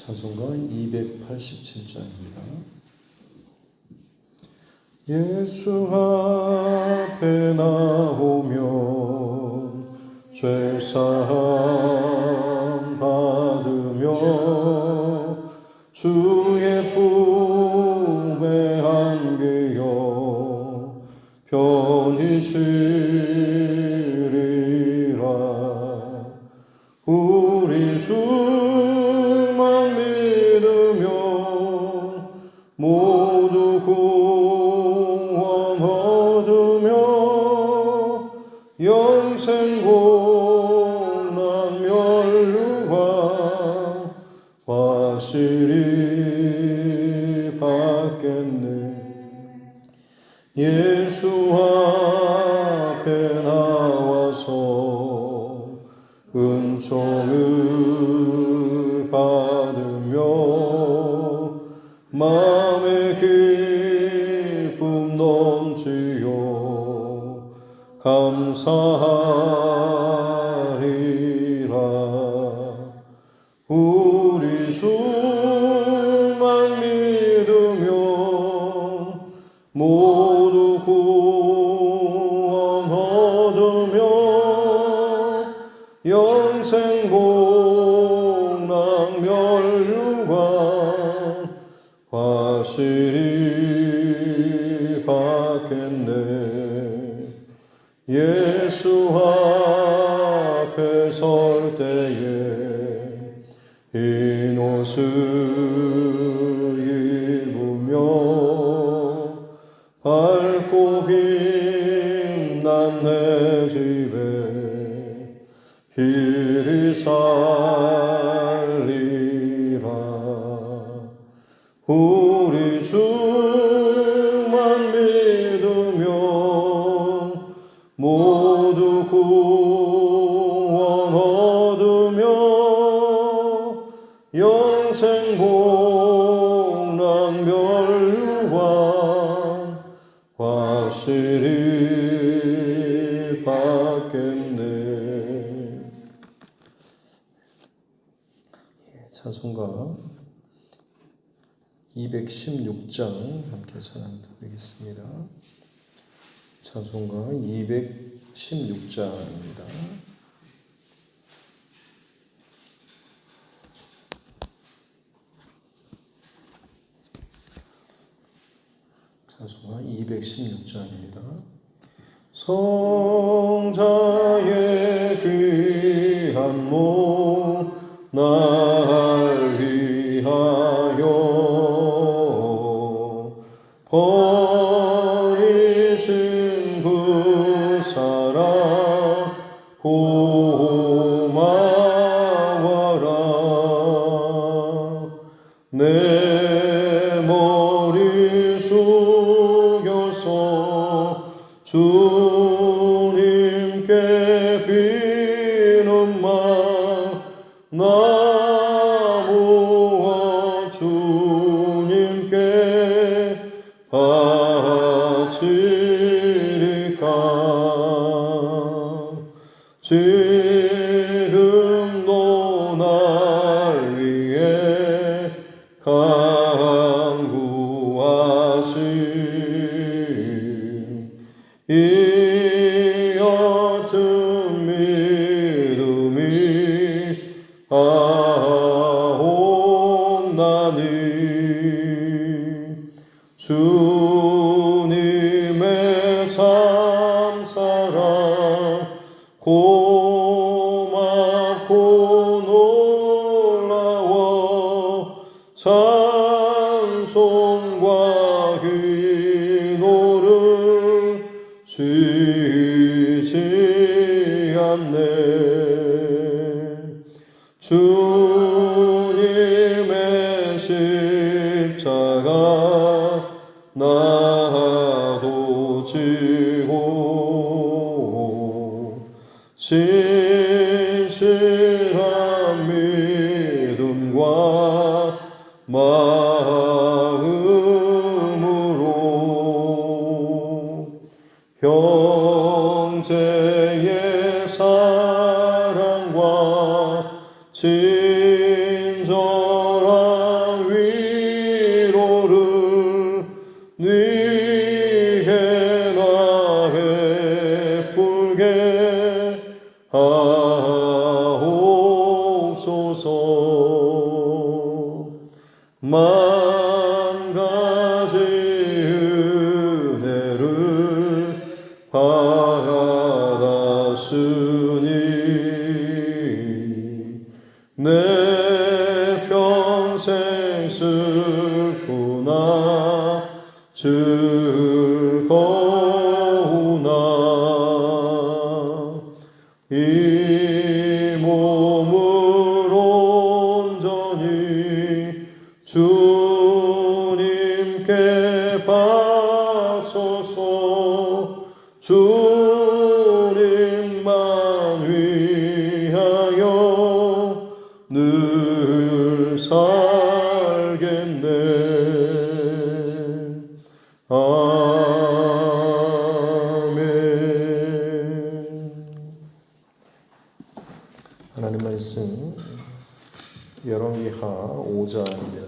찬송가 287장입니다. 예수 앞에 나오면 죄사함 받으며 주의 품에 안기어 편히 쉬리라. 우리 주만 믿으면 모두 구원 얻으며 영생 공란 멸류관 확실히 받겠네. 예수 앞에 나와서 은총을 받으며 마음의 기쁨 넘치어 감사하리라. 우리 주만 믿으면 모두 구원 얻으며 영생 복락 멸류관 확실히 받겠네. 예수 앞에 설 때에 흰 옷을 입으며 밝고 빛난 내 집에 길이 살리라. 우리 주만 믿으면 모두 구원 얻으며 영생 복락 멸류관 확실히 받겠네. 찬송가 216장 함께 찬양 드리겠습니다. 찬송가 216장입니다. 찬송가 216장입니다. 성자의 귀한 몸 날 위하여 버리신 그 사랑 고마워라. 내 머리 숙여서 주님께 비는 말 나무와 주님께 바치리까. 지금도 날 위해 간구하신 이 옅은 믿음이 아옵나니. 주님의 참사랑 고맙고 놀라워 찬송과 기도를 쉬지 않네. 주님의 십자가 나도 지고 진실한 믿음과 마음으로 형제의 사랑과 친절한 하소서. 만 가지 은혜를 받았으니 내 평생 슬프나 즐거우나 이 몸을 온전히 주님께 바쳐서 주님만 위하여 늘 살겠네. 아멘. 하나님 말씀 열왕기하 5장입니다.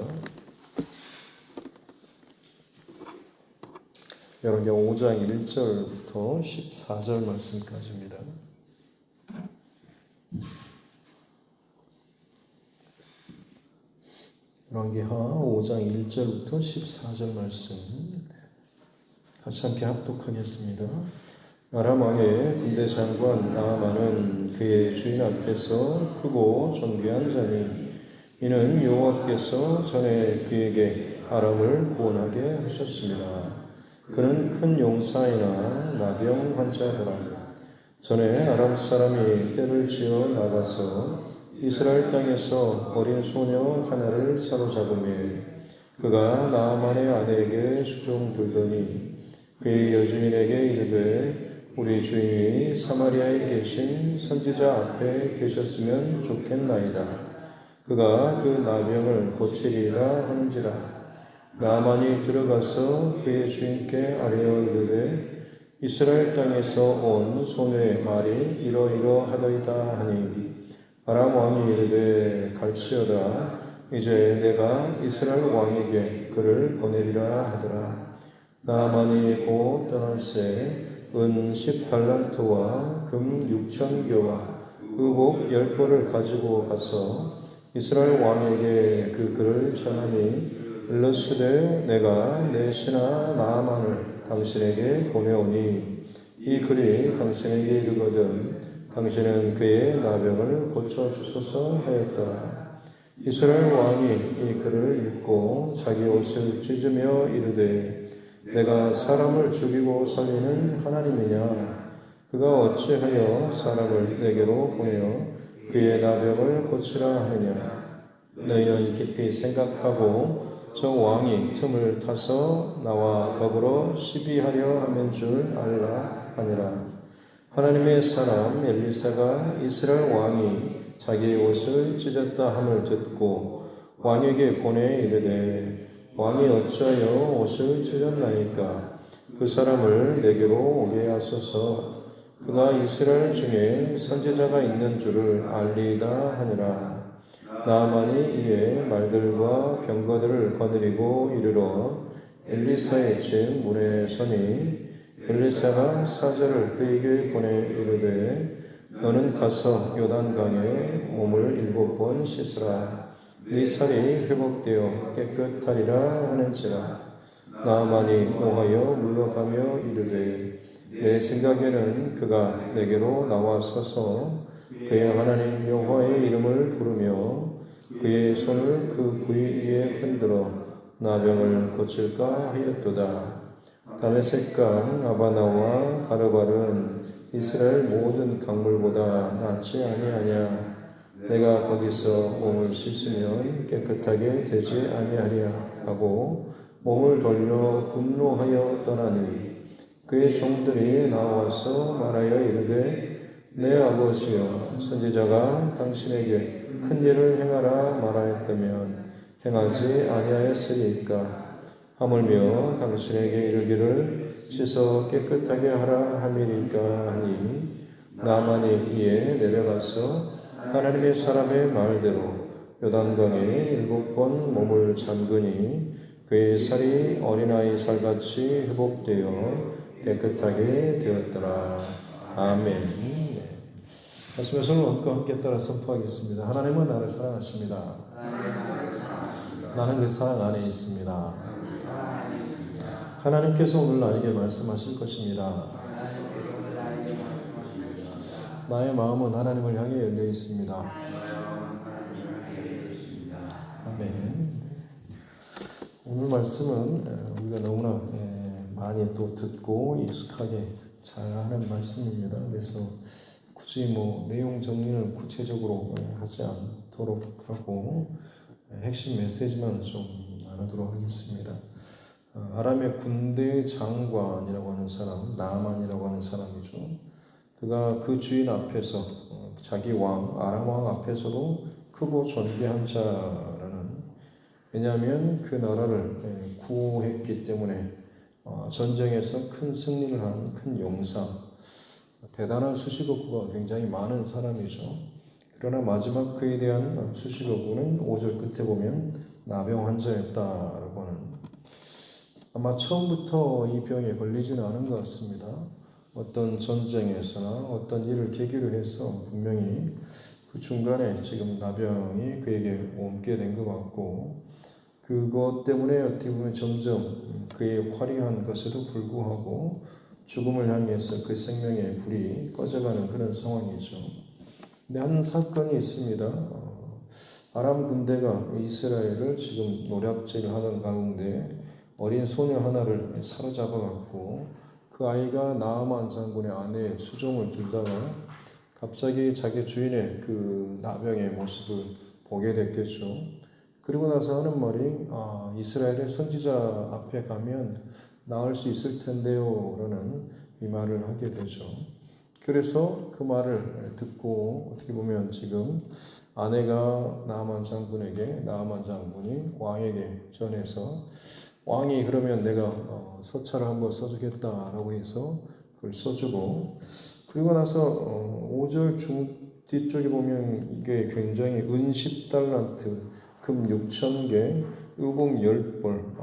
열왕기하 5장 1절부터 14절 말씀까지입니다. 열왕기하 5장 1절부터 14절 말씀 같이 함께 합독하겠습니다. 아람 왕의 군대 장관 나아만은 그의 주인 앞에서 크고 존귀한 자니 이는 여호와께서 전에 그에게 아람을 구원하게 하셨습니다. 그는 큰 용사이나 나병 환자더라. 전에 아람 사람이 떼를 지어 나가서 이스라엘 땅에서 어린 소녀 하나를 사로잡으며 그가 나아만의 아내에게 수종 들더니 그의 여주인에게 이르되 우리 주인이 사마리아에 계신 선지자 앞에 계셨으면 좋겠나이다. 그가 그 나병을 고치리라 하는지라. 나아만이 들어가서 그의 주인께 아뢰어 이르되 이스라엘 땅에서 온 소녀의 말이 이러이러하더이다 하니 아람 왕이 이르되 갈지어다. 이제 내가 이스라엘 왕에게 그를 보내리라 하더라. 나아만이 곧 떠날새 은 10달란트와 금 6,000개와 의복 10벌을 가지고 가서 이스라엘 왕에게 그 글을 전하니 일러스되 내가 내 신하 나아만을 당신에게 보내오니 이 글이 당신에게 이르거든 당신은 그의 나병을 고쳐주소서 하였더라. 이스라엘 왕이 이 글을 읽고 자기 옷을 찢으며 이르되 내가 사람을 죽이고 살리는 하나님이냐? 그가 어찌하여 사람을 내게로 보내어 그의 나병을 고치라 하느냐? 너희는 깊이 생각하고 저 왕이 틈을 타서 나와 더불어 시비하려 하는 줄 알라 하니라. 하나님의 사람 엘리사가 이스라엘 왕이 자기 옷을 찢었다 함을 듣고 왕에게 보내 이르되 왕이 어찌하여 옷을 찢었나이까? 그 사람을 내게로 오게 하소서. 그가 이스라엘 중에 선지자가 있는 줄을 알리이다 하니라. 나아만이 이에 말들과 병거들을 거느리고 이르러 엘리사의 집 문에 서니 엘리사가 사자를 그에게 보내 이르되 너는 가서 요단강에 몸을 7번 씻으라. 네 살이 회복되어 깨끗하리라 하는지라. 나아만이 노하여 물러가며 이르되 내 생각에는 그가 내게로 나와 서서 그의 하나님 여호와의 이름을 부르며 그의 손을 그 부위 위에 흔들어 나병을 고칠까 하였도다. 다메섹강 아바나와 바르바른 이스라엘 모든 강물보다 낫지 아니하냐? 내가 거기서 몸을 씻으면 깨끗하게 되지 아니하랴 하고 몸을 돌려 분노하여 떠나니 그의 종들이 나와서 말하여 이르되 내 아버지여 선지자가 당신에게 큰 일을 행하라 말하였다면 행하지 아니하였으리까? 하물며 당신에게 이르기를 씻어 깨끗하게 하라 함이니까 하니 나아만이 이에 내려가서 하나님의 사람의 말대로 요단강에 7번 몸을 잠그니 그의 살이 어린아이 살같이 회복되어 깨끗하게 되었더라. 아멘. 말씀의 원과 함께 따라 선포하겠습니다. 하나님은 나를 사랑하십니다. 나는 그 사랑 안에 있습니다. 하나님께서 오늘 나에게 말씀하실 것입니다. 나의 마음은 하나님을 향해 열려 있습니다. 아멘. 오늘 말씀은 우리가 너무나 많이 또 듣고 익숙하게 잘 아는 말씀입니다. 그래서 굳이 내용 정리는 구체적으로 하지 않도록 하고 핵심 메시지만 좀 나누도록 하겠습니다. 아람의 군대 장관이라고 하는 사람, 나아만이라고 하는 사람이죠. 그가 그 주인 앞에서 자기 왕, 아람 왕 앞에서도 크고 존귀한 자라는, 왜냐하면 그 나라를 구호했기 때문에 전쟁에서 큰 승리를 한 큰 용사, 대단한 수식어구가 굉장히 많은 사람이죠. 그러나 마지막 그에 대한 수식어구는 5절 끝에 보면 나병 환자였다라고 하는, 아마 처음부터 이 병에 걸리지는 않은 것 같습니다. 어떤 전쟁에서나 어떤 일을 계기로 해서 분명히 그 중간에 지금 나병이 그에게 옮게 된 것 같고, 그것 때문에 어떻게 보면 점점 그의 화려한 것에도 불구하고 죽음을 향해서 그 생명의 불이 꺼져가는 그런 상황이죠. 근데 한 사건이 있습니다. 아람 군대가 이스라엘을 지금 노략질하는 가운데 어린 소녀 하나를 사로잡아갖고 그 아이가 나아만 장군의 아내의 수종을 들다가 갑자기 자기 주인의 그 나병의 모습을 보게 됐겠죠. 그리고 나서 하는 말이 이스라엘의 선지자 앞에 가면 나을 수 있을 텐데요 라는 이 말을 하게 되죠. 그래서 그 말을 듣고 어떻게 보면 지금 아내가 나아만 장군에게, 나아만 장군이 왕에게 전해서 왕이 그러면 내가 서찰을 한번 써주겠다라고 해서 그걸 써주고, 그리고 나서 5절 뒤쪽에 보면 이게 굉장히 은 10달란트, 금 6,000개, 의복 10벌,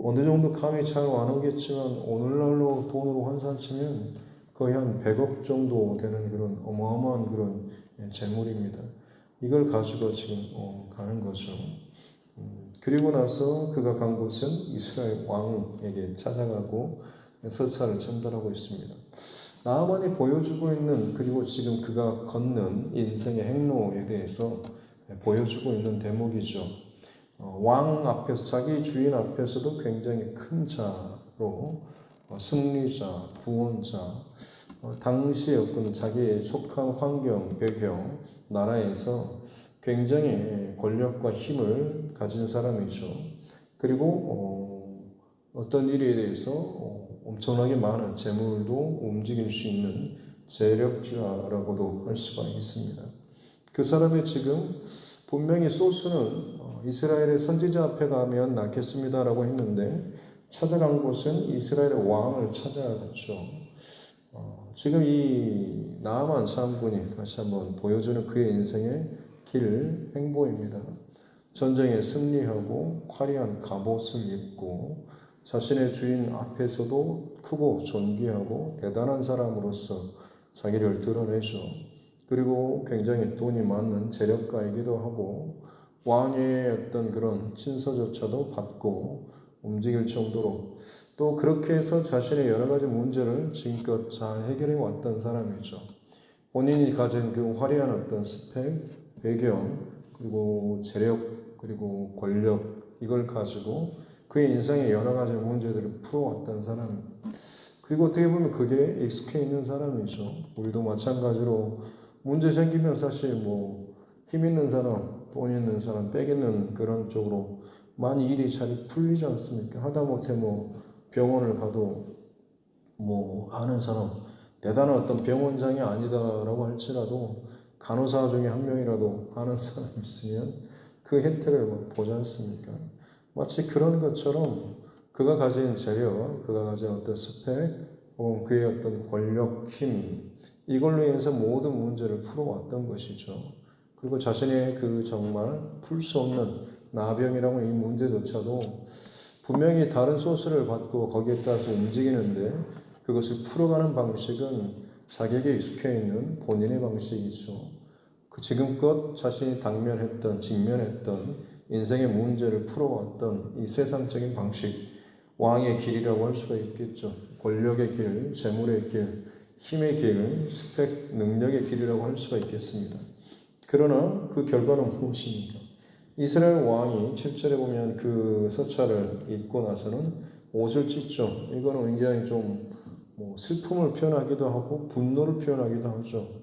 어느 정도 감이 잘 안 오겠지만 오늘날로 돈으로 환산치면 거의 한 100억 정도 되는 그런 어마어마한 그런 재물입니다. 이걸 가지고 지금 가는 거죠. 그리고 나서 그가 간 곳은 이스라엘 왕에게 찾아가고 서찰을 전달하고 있습니다. 나아만이 보여주고 있는, 그리고 지금 그가 걷는 인생의 행로에 대해서 보여주고 있는 대목이죠. 왕 앞에서, 자기 주인 앞에서도 굉장히 큰 자로 승리자, 구원자, 당시의 어떤 자기의 속한 환경, 배경, 나라에서 굉장히 권력과 힘을 가진 사람이죠. 그리고 어떤 일에 대해서 엄청나게 많은 재물도 움직일 수 있는 재력자라고도 할 수가 있습니다. 그 사람의 지금 분명히 소스는 이스라엘의 선지자 앞에 가면 낫겠습니다라고 했는데 찾아간 곳은 이스라엘의 왕을 찾아갔죠. 지금 이 나아만 장군이 다시 한번 보여주는 그의 인생의 길, 행보입니다. 전쟁에 승리하고 화려한 갑옷을 입고 자신의 주인 앞에서도 크고 존귀하고 대단한 사람으로서 자기를 드러내죠. 그리고 굉장히 돈이 많은 재력가이기도 하고 왕의 어떤 그런 친서조차도 받고 움직일 정도로, 또 그렇게 해서 자신의 여러 가지 문제를 지금껏 잘 해결해 왔던 사람이죠. 본인이 가진 그 화려한 어떤 스펙, 배경, 그리고 재력, 그리고 권력, 이걸 가지고 그의 인생의 여러 가지 문제들을 풀어왔던 사람, 그리고 어떻게 보면 그게 익숙해 있는 사람이죠. 우리도 마찬가지로 문제 생기면 사실 힘 있는 사람, 돈 있는 사람, 빽 있는 그런 쪽으로 많이 일이 잘 풀리지 않습니까? 하다못해 병원을 가도 아는 사람, 대단한 어떤 병원장이 아니다라고 할지라도 간호사 중에 한 명이라도 아는 사람이 있으면 그 혜택을 보지 않습니까? 마치 그런 것처럼 그가 가진 재력, 그가 가진 어떤 스펙, 혹은 그의 어떤 권력, 힘, 이걸로 인해서 모든 문제를 풀어왔던 것이죠. 그리고 자신의 그 정말 풀 수 없는 나병이라고 이 문제조차도 분명히 다른 소스를 받고 거기에 따라서 움직이는데 그것을 풀어가는 방식은 자기에게 익숙해 있는 본인의 방식이죠. 그 지금껏 자신이 직면했던 인생의 문제를 풀어왔던 이 세상적인 방식, 왕의 길이라고 할 수가 있겠죠. 권력의 길, 재물의 길, 힘의 길, 스펙, 능력의 길이라고 할 수가 있겠습니다. 그러나 그 결과는 무엇입니까? 이스라엘 왕이 7절에 보면 그 서찰을 읽고 나서는 옷을 찢죠. 이거는 굉장히 좀 슬픔을 표현하기도 하고 분노를 표현하기도 하죠.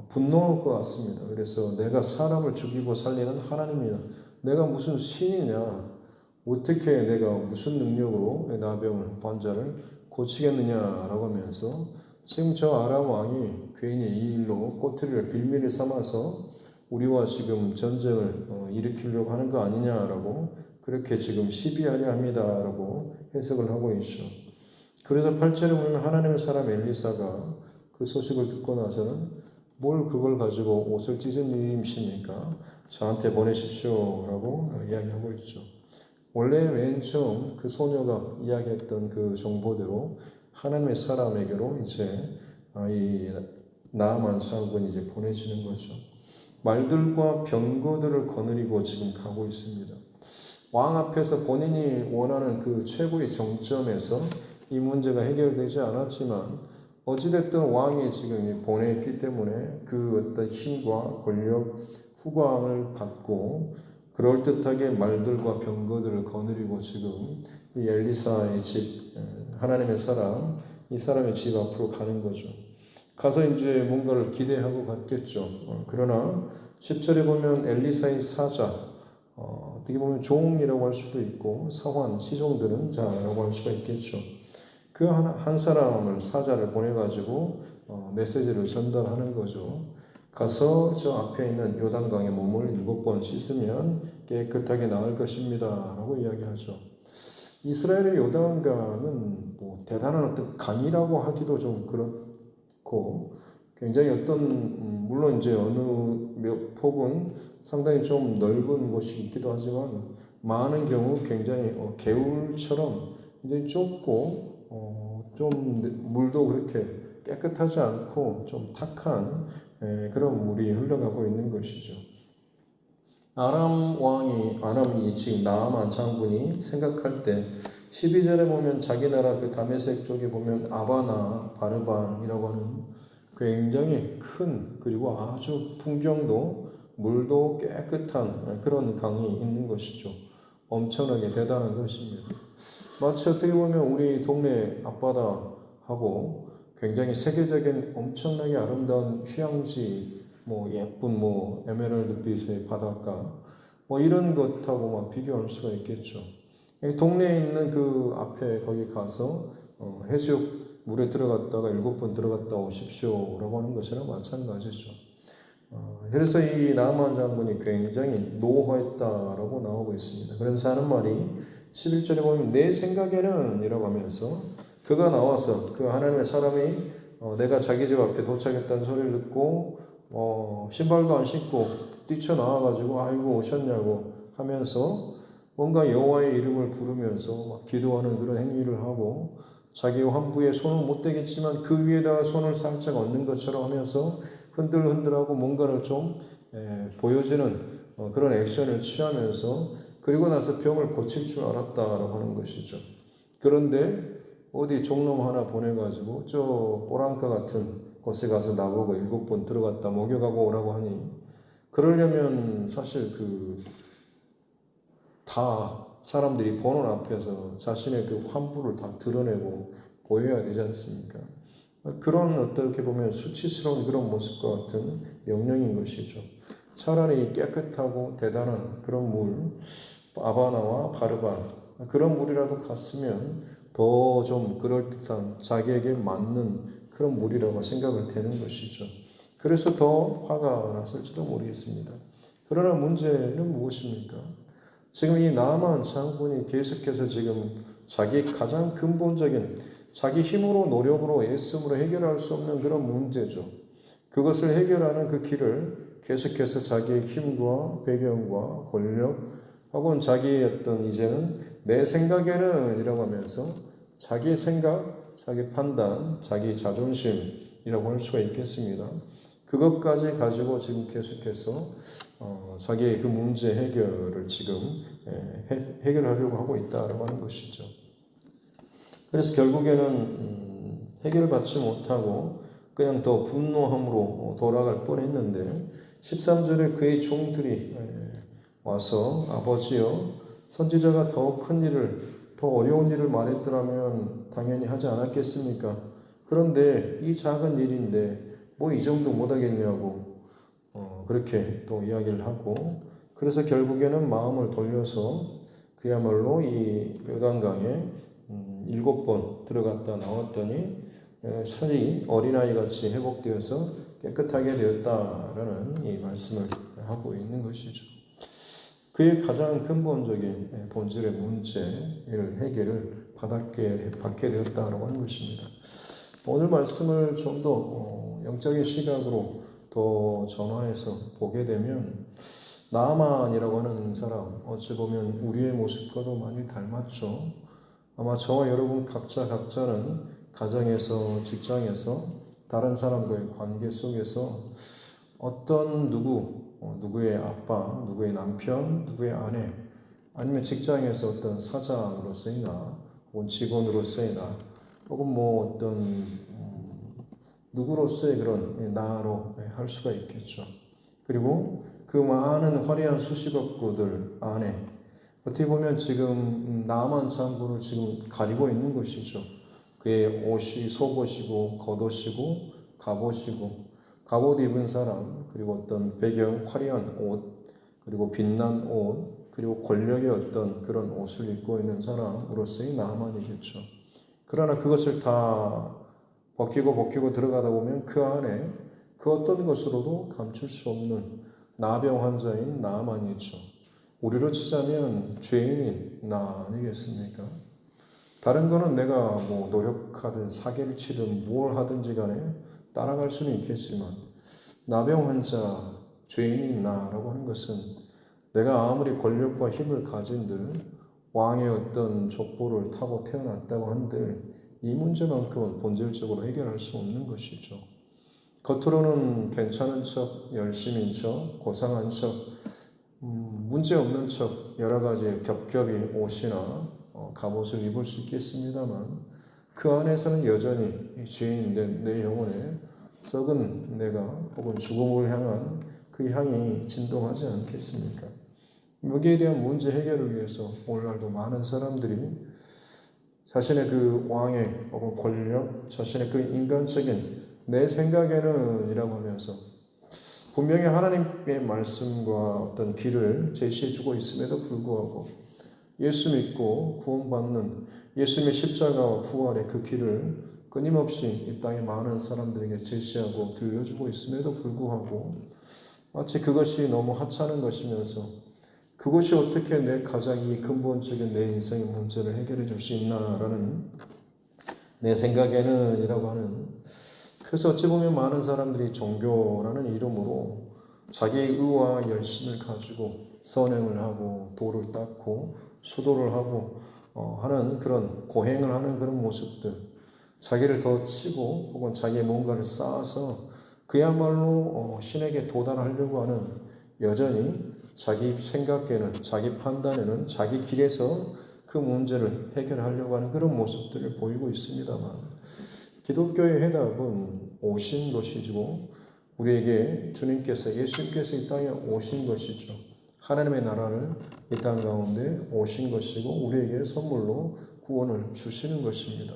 분노할 것 같습니다. 그래서 내가 사람을 죽이고 살리는 하나님이다. 내가 무슨 신이냐? 어떻게 내가 무슨 능력으로 나병을 환자를 고치겠느냐라고 하면서 지금 저 아람 왕이 괜히 이 일로 꼬투리를 빌미를 삼아서 우리와 지금 전쟁을 일으키려고 하는 거 아니냐라고 그렇게 지금 시비하려 합니다라고 해석을 하고 있죠. 그래서 8절에 보면 하나님의 사람 엘리사가 그 소식을 듣고 나서는 뭘 그걸 가지고 옷을 찢은 일임십니까? 저한테 보내십시오라고 이야기하고 있죠. 원래 맨 처음 그 소녀가 이야기했던 그 정보대로 하나님의 사람에게로 이제 이 나아만 장군이 이제 보내지는 거죠. 말들과 병거들을 거느리고 지금 가고 있습니다. 왕 앞에서 본인이 원하는 그 최고의 정점에서 이 문제가 해결되지 않았지만 어찌됐든 왕이 지금 보냈기 때문에 그 어떤 힘과 권력, 후광을 받고 그럴듯하게 말들과 병거들을 거느리고 지금 이 엘리사의 집, 하나님의 사람, 이 사람의 집 앞으로 가는 거죠. 가서 이제 뭔가를 기대하고 갔겠죠. 그러나 10절에 보면 엘리사의 사자, 어떻게 보면 종이라고 할 수도 있고 사환, 시종들은 자라고 할 수가 있겠죠. 그 한 사람을 사자를 보내가지고 메시지를 전달하는 거죠. 가서 저 앞에 있는 요단강에 몸을 7번 씻으면 깨끗하게 나을 것입니다 라고 이야기하죠. 이스라엘의 요단강은 대단한 어떤 강이라고 하기도 좀 그렇고 굉장히 물론 이제 어느 몇 폭은 상당히 좀 넓은 곳이 있기도 하지만 많은 경우 굉장히 개울처럼 굉장히 좁고 좀 물도 그렇게 깨끗하지 않고 좀 탁한 그런 물이 흘러가고 있는 것이죠. 아람이 지금 나아만 장군이 생각할 때 12절에 보면 자기 나라 그 다메섹 쪽에 보면 아바나 바르반이라고 하는 굉장히 큰 그리고 아주 풍경도 물도 깨끗한 그런 강이 있는 것이죠. 엄청나게 대단한 것입니다. 마치 어떻게 보면 우리 동네 앞바다하고 굉장히 세계적인 엄청나게 아름다운 휴양지, 예쁜 에메랄드빛의 바닷가, 이런 것하고 막 비교할 수가 있겠죠. 동네에 있는 그 앞에 거기 가서 해수욕 물에 들어갔다가 7번 들어갔다 오십시오라고 하는 것이랑 마찬가지죠. 그래서 이 나아만 장군이 굉장히 노화했다라고 나오고 있습니다. 그래서 하는 말이 11절에 보면 내 생각에는 이라고 하면서 그가 나와서 그 하나님의 사람이 내가 자기 집 앞에 도착했다는 소리를 듣고 신발도 안 신고 뛰쳐나와가지고 아이고 오셨냐고 하면서 뭔가 여호와의 이름을 부르면서 막 기도하는 그런 행위를 하고 자기 환부에 손을 못 대겠지만 그 위에다가 손을 살짝 얹는 것처럼 하면서 흔들흔들하고 뭔가를 좀 보여주는 그런 액션을 취하면서 그리고 나서 병을 고칠 줄 알았다라고 하는 것이죠. 그런데 어디 종놈 하나 보내가지고 저 꼬랑가 같은 곳에 가서 나보고 7번 들어갔다 목욕하고 오라고 하니 그러려면 사실 다 사람들이 보는 앞에서 자신의 그 환부를 다 드러내고 보여야 되지 않습니까? 그런 어떻게 보면 수치스러운 그런 모습과 같은 명령인 것이죠. 차라리 깨끗하고 대단한 그런 물, 아바나와 바르반 그런 물이라도 갔으면 더 좀 그럴듯한 자기에게 맞는 그런 물이라고 생각을 되는 것이죠. 그래서 더 화가 났을지도 모르겠습니다. 그러나 문제는 무엇입니까? 지금 이 나아만 장군이 계속해서 지금 자기 가장 근본적인 자기 힘으로 노력으로 애씀으로 해결할 수 없는 그런 문제죠. 그것을 해결하는 그 길을 계속해서 자기의 힘과 배경과 권력하고는 자기의 어떤 이제는 내 생각에는 이라고 하면서 자기의 생각, 자기 판단, 자기 자존심 문제이라고 할 수가 있겠습니다. 그것까지 가지고 지금 계속해서 자기의 그 문제 해결을 지금 해결하려고 하고 있다라고 하는 것이죠. 그래서 결국에는 해결을 받지 못하고 그냥 더 분노함으로 돌아갈 뻔했는데 13절에 그의 종들이 와서 아버지여 선지자가 더 큰 일을 더 어려운 일을 말했더라면 당연히 하지 않았겠습니까? 그런데 이 작은 일인데 뭐 이 정도 못하겠냐고 그렇게 또 이야기를 하고 그래서 결국에는 마음을 돌려서 그야말로 이 요단강에 7번 들어갔다 나왔더니 살이 어린아이 같이 회복되어서 깨끗하게 되었다라는 이 말씀을 하고 있는 것이죠. 그의 가장 근본적인 본질의 문제를 해결을 받게 되었다라고 하는 것입니다. 오늘 말씀을 좀 더 영적인 시각으로 더 전환해서 보게 되면 나아만이라고 하는 사람 어찌 보면 우리의 모습과도 많이 닮았죠. 아마 저와 여러분 각자는 가정에서 직장에서 다른 사람과의 관계 속에서 어떤 누구의 아빠, 누구의 남편, 누구의 아내 아니면 직장에서 어떤 사장으로서이나 혹은 직원으로서이나 혹은 뭐 어떤 누구로서의 그런 나로 할 수가 있겠죠. 그리고 그 많은 화려한 수식어구들 안에 어떻게 보면 지금 나만 장군을 지금 가리고 있는 것이죠. 그의 옷이 속옷이고 겉옷이고 갑옷이고 갑옷 입은 사람 그리고 어떤 배경 화려한 옷 그리고 빛난 옷 그리고 권력의 어떤 그런 옷을 입고 있는 사람으로서의 나만이겠죠. 그러나 그것을 다 벗기고 들어가다 보면 그 안에 그 어떤 것으로도 감출 수 없는 나병 환자인 나만이죠. 우리로 치자면 죄인인 나 아니겠습니까? 다른 거는 내가 뭐 노력하든 사기를 치든 뭘 하든지 간에 따라갈 수는 있겠지만 나병 환자 죄인인 나라고 하는 것은 내가 아무리 권력과 힘을 가진들 왕의 어떤 족보를 타고 태어났다고 한들 이 문제만큼은 본질적으로 해결할 수 없는 것이죠. 겉으로는 괜찮은 척, 열심인 척, 고상한 척, 문제 없는 척 여러 가지 겹겹이 옷이나 갑옷을 입을 수 있겠습니다만 그 안에서는 여전히 죄인된 내 영혼에 썩은 내가 혹은 죽음을 향한 그 향이 진동하지 않겠습니까? 여기에 대한 문제 해결을 위해서 오늘날도 많은 사람들이 자신의 그 왕의 혹은 권력, 자신의 그 인간적인 내 생각에는 이라고 하면서 분명히 하나님의 말씀과 어떤 길을 제시해주고 있음에도 불구하고 예수 믿고 구원받는 예수님의 십자가와 부활의 그 길을 끊임없이 이 땅의 많은 사람들에게 제시하고 들려주고 있음에도 불구하고 마치 그것이 너무 하찮은 것이면서 그것이 어떻게 내 가장 이 근본적인 내 인생의 문제를 해결해 줄 수 있나라는 내 생각에는 이라고 하는 그래서 어찌 보면 많은 사람들이 종교라는 이름으로 자기의 의와 열심을 가지고 선행을 하고 도를 닦고 수도를 하고 하는 그런 고행을 하는 그런 모습들 자기를 더 치고 혹은 자기의 뭔가를 쌓아서 그야말로 신에게 도달하려고 하는 여전히 자기 생각에는 자기 판단에는 자기 길에서 그 문제를 해결하려고 하는 그런 모습들을 보이고 있습니다만 기독교의 해답은 오신 것이고 우리에게 주님께서 예수님께서 이 땅에 오신 것이죠. 하나님의 나라를 이 땅 가운데 오신 것이고 우리에게 선물로 구원을 주시는 것입니다.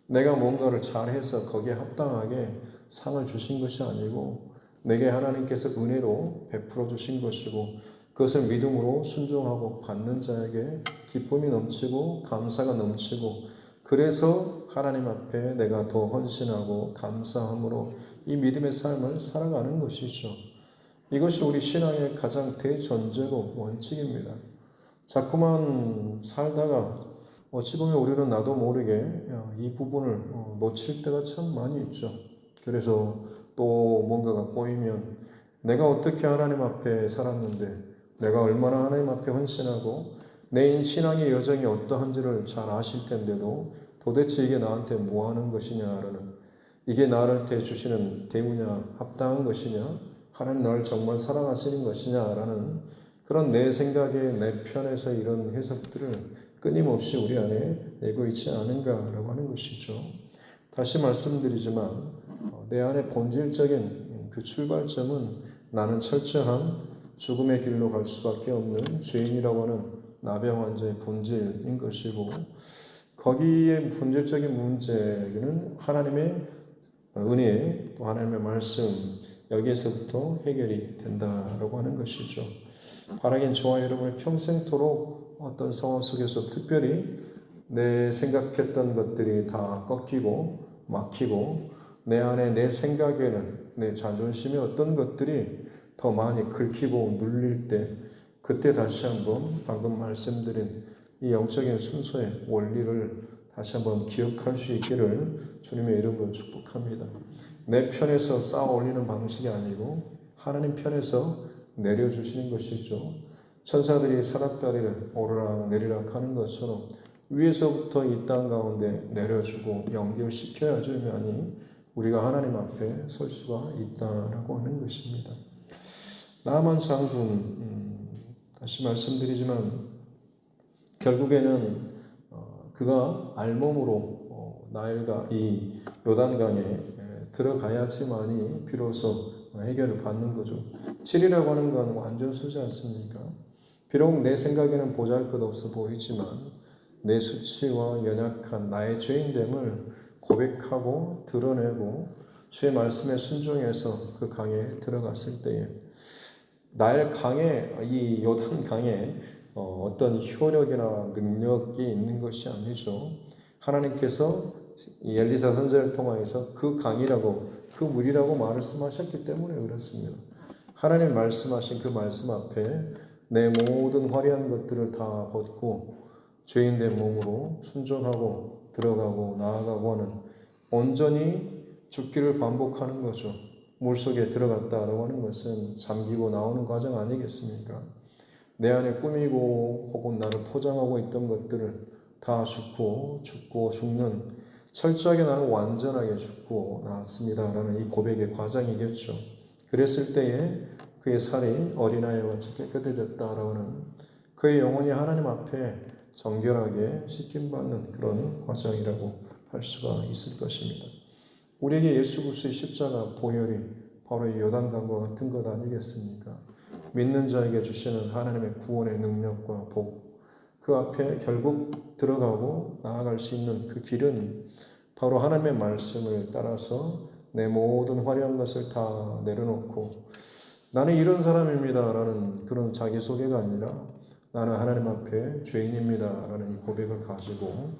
내가 뭔가를 잘해서 거기에 합당하게 상을 주신 것이 아니고 내게 하나님께서 은혜로 베풀어 주신 것이고 그것을 믿음으로 순종하고 받는 자에게 기쁨이 넘치고 감사가 넘치고 그래서 하나님 앞에 내가 더 헌신하고 감사함으로 이 믿음의 삶을 살아가는 것이죠. 이것이 우리 신앙의 가장 대전제고 원칙입니다. 자꾸만 살다가 어찌 보면 우리는 나도 모르게 이 부분을 놓칠 때가 참 많이 있죠. 그래서 또 뭔가가 꼬이면 내가 어떻게 하나님 앞에 살았는데 내가 얼마나 하나님 앞에 헌신하고 내 신앙의 여정이 어떠한지를 잘 아실 텐데도 도대체 이게 나한테 뭐 하는 것이냐라는 이게 나를 대주시는 대우냐, 합당한 것이냐, 하나님 나를 정말 사랑하시는 것이냐라는 그런 내 생각에 내 편에서 이런 해석들을 끊임없이 우리 안에 내고 있지 않은가라고 하는 것이죠. 다시 말씀드리지만 내 안에 본질적인 그 출발점은 나는 철저한 죽음의 길로 갈 수밖에 없는 죄인이라고 하는 나병 환자의 본질인 것이고, 거기에 본질적인 문제는 하나님의 은혜, 또 하나님의 말씀, 여기에서부터 해결이 된다라고 하는 것이죠. 바라긴 저와 여러분의 평생토록 어떤 상황 속에서 특별히 내 생각했던 것들이 다 꺾이고 막히고 내 안에 내 생각에는 내 자존심의 어떤 것들이 더 많이 긁히고 눌릴 때, 그때 다시 한번 방금 말씀드린 이 영적인 순서의 원리를 다시 한번 기억할 수 있기를 주님의 이름으로 축복합니다. 내 편에서 쌓아 올리는 방식이 아니고 하나님 편에서 내려주시는 것이죠. 천사들이 사닥다리를 오르락 내리락 하는 것처럼 위에서부터 이 땅 가운데 내려주고 연결시켜야지만이 우리가 하나님 앞에 설 수가 있다라고 하는 것입니다. 나만 장군, 다시 말씀드리지만 결국에는 그가 알몸으로 나일과 이 요단강에 들어가야지만이 비로소 해결을 받는 거죠. 7이라고 하는 건 완전 수지 않습니까? 비록 내 생각에는 보잘것없어 보이지만 내 수치와 연약한 나의 죄인됨을 고백하고 드러내고 주의 말씀에 순종해서 그 강에 들어갔을 때에, 나일 강에, 이 요단 강에 어떤 효력이나 능력이 있는 것이 아니죠. 하나님께서 엘리사 선지자를 통하여서 그 강이라고, 그 물이라고 말씀하셨기 때문에 그렇습니다. 하나님 말씀하신 그 말씀 앞에 내 모든 화려한 것들을 다 벗고 죄인된 몸으로 순종하고 들어가고 나아가고 하는, 온전히 죽기를 반복하는 거죠. 물속에 들어갔다라고 하는 것은 잠기고 나오는 과정 아니겠습니까? 내 안에 꾸미고 혹은 나를 포장하고 있던 것들을 다 죽고 죽는, 철저하게 나는 완전하게 죽고 나왔습니다라는 이 고백의 과정이겠죠. 그랬을 때에 그의 살이 어린아이와 같이 깨끗해졌다라고 하는, 그의 영혼이 하나님 앞에 정결하게 씻김받는 그런 과정이라고 할 수가 있을 것입니다. 우리에게 예수 그리스도의 십자가 보혈이 바로 이 요단강과 같은 것 아니겠습니까? 믿는 자에게 주시는 하나님의 구원의 능력과 복, 그 앞에 결국 들어가고 나아갈 수 있는 그 길은 바로 하나님의 말씀을 따라서 내 모든 화려한 것을 다 내려놓고 나는 이런 사람입니다 라는 그런 자기소개가 아니라 나는 하나님 앞에 죄인입니다 라는 이 고백을 가지고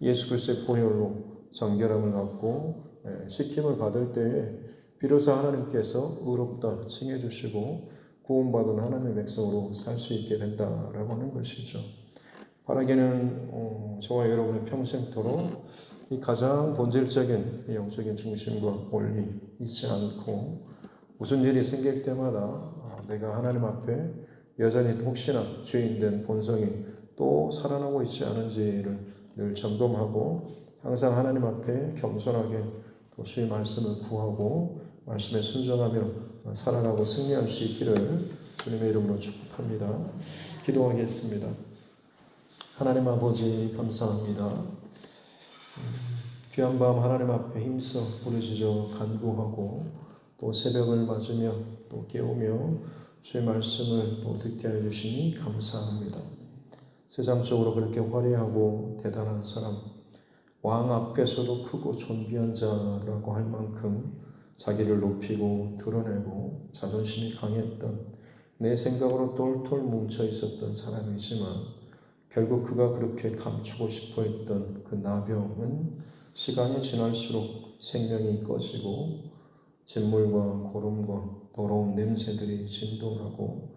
예수 그리스도의 보혈로 정결함을 갖고 씻김을 받을 때에 비로소 하나님께서 의롭다 칭해 주시고 구원받은 하나님의 백성으로 살 수 있게 된다라고 하는 것이죠. 바라기는 저와 여러분의 평생토록 이 가장 본질적인 영적인 중심과 원리 잊지 않고, 무슨 일이 생길 때마다 내가 하나님 앞에 여전히 혹시나 죄인된 본성이 또 살아나고 있지 않은지를 늘 점검하고 항상 하나님 앞에 겸손하게 또 주의 말씀을 구하고 말씀에 순종하며 살아가고 승리할 수 있기를 주님의 이름으로 축복합니다. 기도하겠습니다. 하나님 아버지 감사합니다. 귀한 밤 하나님 앞에 힘써 부르짖어 간구하고 또 새벽을 맞으며 또 깨우며 주의 말씀을 또 듣게 해주시니 감사합니다. 세상적으로 그렇게 화려하고 대단한 사람, 왕 앞에서도 크고 존귀한 자라고 할 만큼 자기를 높이고 드러내고 자존심이 강했던, 내 생각으로 똘똘 뭉쳐 있었던 사람이지만 결국 그가 그렇게 감추고 싶어 했던 그 나병은 시간이 지날수록 생명이 꺼지고 진물과 고름과 더러운 냄새들이 진동하고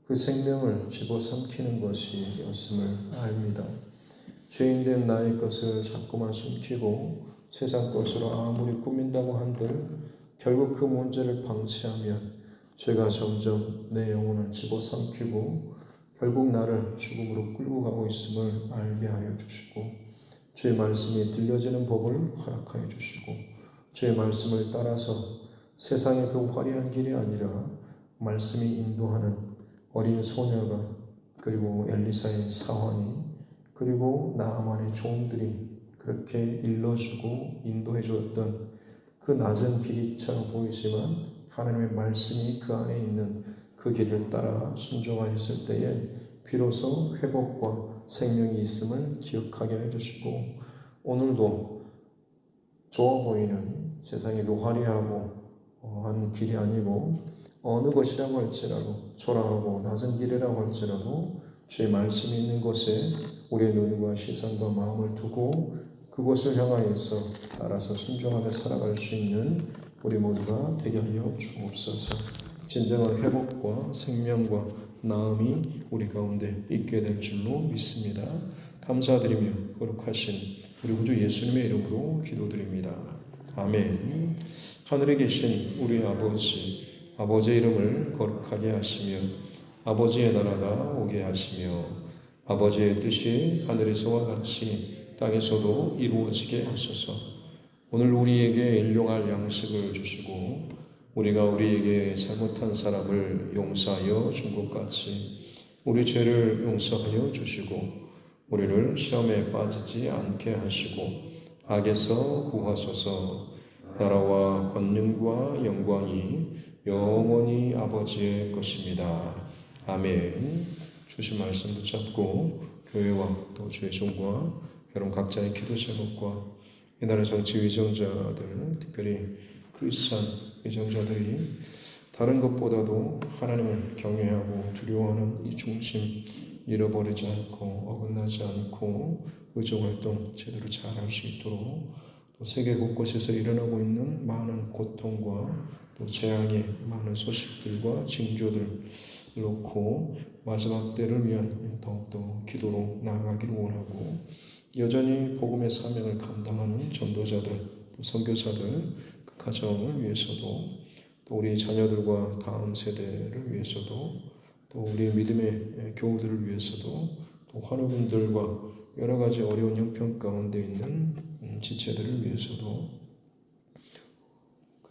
그 생명을 집어삼키는 것이었음을 압니다. 죄인된 나의 것을 자꾸만 숨기고 세상 것으로 아무리 꾸민다고 한들 결국 그 문제를 방치하면 죄가 점점 내 영혼을 집어삼키고 결국 나를 죽음으로 끌고 가고 있음을 알게 하여 주시고 주의 말씀이 들려지는 법을 허락하여 주시고 주의 말씀을 따라서 세상의 그 화려한 길이 아니라 말씀이 인도하는 어린 소녀가, 그리고 엘리사의 사환이, 그리고 나아만의 종들이 그렇게 일러주고 인도해 주었던 그 낮은 길이처럼 보이지만 하나님의 말씀이 그 안에 있는 그 길을 따라 순종하였을 때에 비로소 회복과 생명이 있음을 기억하게 해주시고, 오늘도 좋아 보이는 세상의 그 화려하고 한 길이 아니고 어느 것이라고 할지라도, 초라하고 낮은 길이라고 할지라도 주의 말씀이 있는 곳에 우리의 눈과 시선과 마음을 두고 그곳을 향하여서 따라서 순종하며 살아갈 수 있는 우리 모두가 되게 하여 주옵소서. 진정한 회복과 생명과 나음이 우리 가운데 있게 될 줄로 믿습니다. 감사드리며 거룩하신 우리 구주 예수님의 이름으로 기도드립니다. 아멘. 하늘에 계신 우리 아버지, 아버지의 이름을 거룩하게 하시며 아버지의 나라가 오게 하시며 아버지의 뜻이 하늘에서와 같이 땅에서도 이루어지게 하소서. 오늘 우리에게 일용할 양식을 주시고 우리가 우리에게 잘못한 사람을 용서하여 준 것 같이 우리 죄를 용서하여 주시고 우리를 시험에 빠지지 않게 하시고 악에서 구하소서. 나라와 권능과 영광이 영원히 아버지의 것입니다. 아멘. 주신 말씀 붙잡고 교회와 또 주의 종과 여러분 각자의 기도 제목과 이날의 정치 위정자들, 특별히 크리스찬 위정자들이 다른 것보다도 하나님을 경외하고 두려워하는 이 중심 잃어버리지 않고 어긋나지 않고 의정활동 제대로 잘할 수 있도록, 또 세계 곳곳에서 일어나고 있는 많은 고통과 또 재앙의 많은 소식들과 징조들 놓고 마지막 때를 위한 더욱더 기도로 나아가기를 원하고, 여전히 복음의 사명을 감당하는 전도자들, 또 선교사들, 그 가정을 위해서도, 또 우리 자녀들과 다음 세대를 위해서도, 또 우리 믿음의 교우들을 위해서도, 또 환우분들과 여러 가지 어려운 형편 가운데 있는 지체들을 위해서도,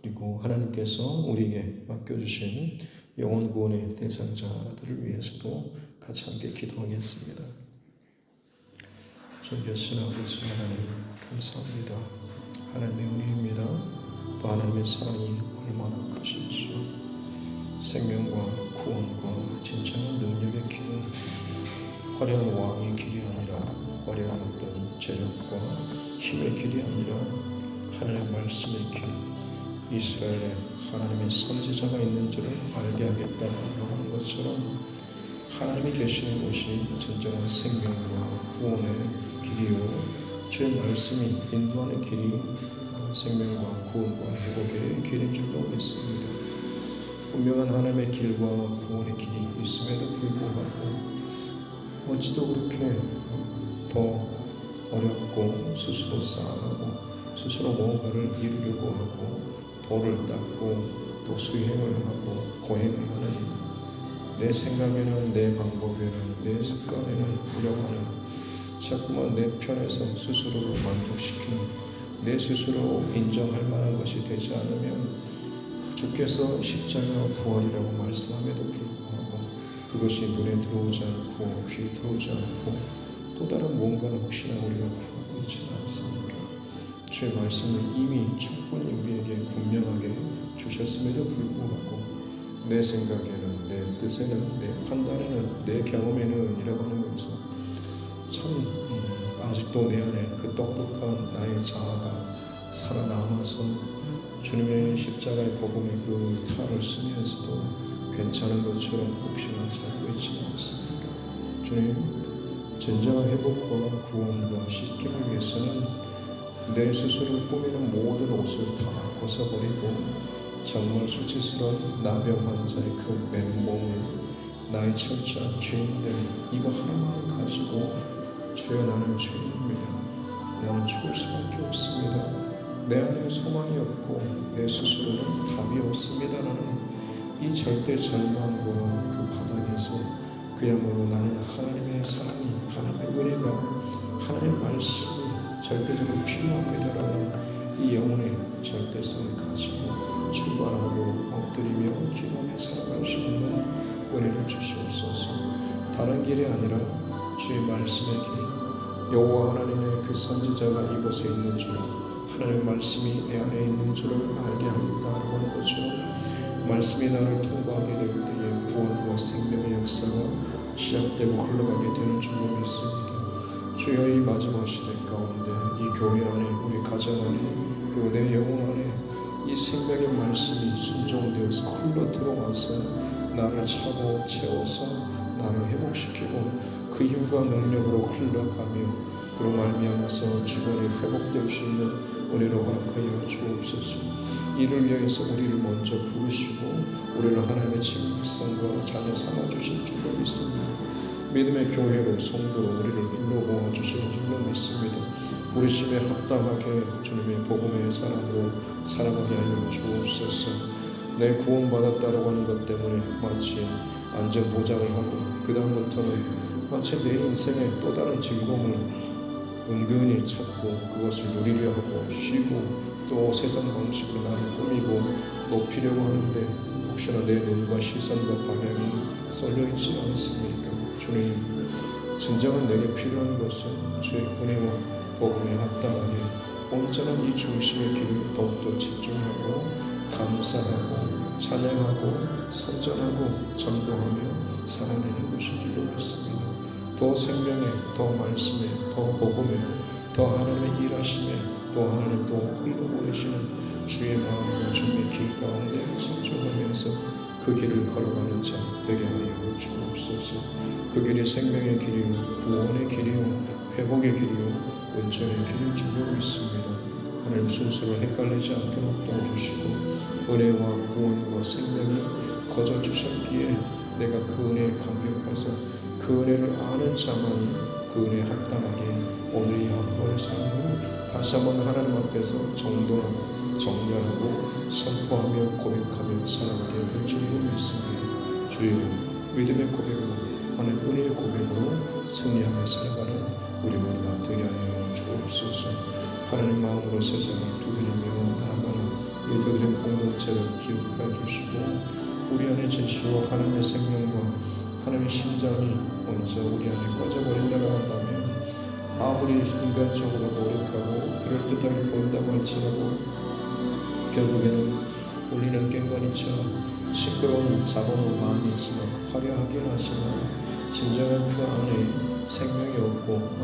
그리고 하나님께서 우리에게 맡겨주신 영혼 구원의 대상자들을 위해서도 같이 함께 기도하겠습니다. 존귀하신 아버지 하나님, 감사합니다. 하나님의 은혜입니다. 또 하나님의 사랑이 얼마나 크신지요. 생명과 구원과 진정한 능력의 길은 화려한 왕의 길이 아니라, 화려한 어떤 재력과 힘의 길이 아니라 하나님의 말씀의 길, 이스라엘에 하나님의 선지자가 있는 줄을 알게 하겠다라고 하는 것처럼 하나님이 계시는 곳이 진정한 생명과 구원의 길이요, 주의 말씀이 인도하는 길이 생명과 구원과 회복의 길인 줄로 믿습니다. 분명한 하나님의 길과 구원의 길이 있음에도 불구하고 어찌도 그렇게 더 어렵고 스스로 쌓아가고 스스로 뭔가를 이루려고 하고 돌을 닦고 또 수행을 하고 고행을 하는, 내 생각에는 내 방법에는 내 습관에는 우려하는, 자꾸만 내 편에서 스스로를 만족시키는, 내 스스로 인정할 만한 것이 되지 않으면 주께서 십자가 부활이라고 말씀함에도 불구하고 그것이 눈에 들어오지 않고 귀에 들어오지 않고 또 다른 뭔가를 혹시나 우리가 구하고 있지는 않습니까? 주의 말씀을 이미 충분히 우리에게 분명하게 주셨음에도 불구하고 내 생각에는, 내 뜻에는, 내 판단에는, 내 경험에는 이라고 하는 것은 참 아직도 내 안에 그 똑똑한 나의 자아가 살아남아서 주님의 십자가의 복음의 그 탈을 쓰면서도 괜찮은 것처럼 혹시나 살고 있지는 않습니까? 주님, 진정한 회복과 구원과 씻김을 위해서는 내 스스로 꾸미는 모든 옷을 다 벗어버리고 정말 수치스러운 나병 환자의 그 맨몸을 나의 철저한 죄인된 이거 하나만 가지고 주여 나는 죄인입니다. 나는 죽을 수밖에 없습니다. 내 안에 소망이 없고 내 스스로는 답이 없습니다라는 이 절대 절망과 그 바닥에서 그야말로 나는 하나님의 사랑이, 하나님의 은혜가, 하나님의 말씀이 절대적으로 필요합니다라는 이 영혼의 절대성을 가지고 출발하고 엎드리며 기도하며 살아갈 수 있는 은혜를 주시옵소서. 다른 길이 아니라 주의 말씀의 길, 여호와 하나님의 그 선지자가 이곳에 있는 줄, 하나님의 말씀이 내 안에 있는 줄을 알게 하겠다라고 하는 것처럼 말씀이 나를 통과하게 될 때에 구원과 생명의 역사가 시작되고 흘러가게 되는 줄로 믿습니다. 주여, 이 마지막 시대 가운데 이 교회 안에, 우리 가정 안에, 그리고 내 영혼 안에 이 생명의 말씀이 순종되어서 흘러 들어와서 나를 차고 채워서 나를 회복시키고 그 힘과 능력으로 흘러가며 그로 말미암아서 주변에 회복될 수 있는 은혜로 허락하여 주옵소서. 이를 위해서 우리를 먼저 부르시고 우리를 하나님의 친밀성과 자녀 삼아주신 줄로 믿습니다. 믿음의 교회로 성도로 우리를 불러 주시는 줄로 믿습니다. 부르심에 합당하게 주님의 복음의 사람으로 살아가게 하여 주옵소서. 내 구원받았다라고 하는 것 때문에 마치 안전보장을 하고 그 다음부터는 마치 내 인생의 또 다른 즐거움을 은근히 찾고 그것을 누리려 하고 쉬고 또 세상 방식으로 나를 꾸미고 높이려고 하는데 혹시나 내 눈과 시선과 방향이 쏠려있지 않습니까? 주님, 진정한 내게 필요한 것은 주의 은혜와 복음에 합당하게 온전한 이 중심의 길을 더욱더 집중하고 감사하고 찬양하고 선전하고 전도하며 살아내는 것인 줄로 믿습니다. 더 생명에, 더 말씀에, 더 복음에, 더 하나님의 일하심에, 또 하나님 또 흘러보내시는 주의 마음과 주의 길 가운데 집중하면서 그 길을 걸어가는 자 되게 하여 주옵소서. 그 길이 생명의 길이요, 구원의 길이요, 회복의 길이요, 온전의 길일 줄로 믿습니다. 하나님 순서로 헷갈리지 않도록 도와주시고 은혜와 구원과 생명이 거저 주셨기에 내가 그 은혜에 감격해서 그 은혜를 아는 자만이 그 은혜에 합당하게 오늘 이 하루의 삶을 다시 한번 하나님 앞에서 정돈하고 정렬하고 선포하며 고백하며 살아가게 될 줄로 믿습니다. 주여, 믿음의 고백으로 하나님 은혜의 고백으로 승리하며 살아가는 우리 모두가 되게 하여 주옵소서. 하나님 마음으로 세상을 두드리며 나아가는 이 두드림 공동체를 기억해 주시고 우리 안에 진실로 하나님의 생명과 하나님의 심장이 먼저 우리 안에 꺼져버린다고 한다면 아무리 인간적으로 노력하고 그럴듯하게 본다고 할지라도 결국에는 울리는 꽹과니처럼 시끄러운 자본은 많이 있지만 화려하긴 하지만 진정한 그 안에 생명이 없고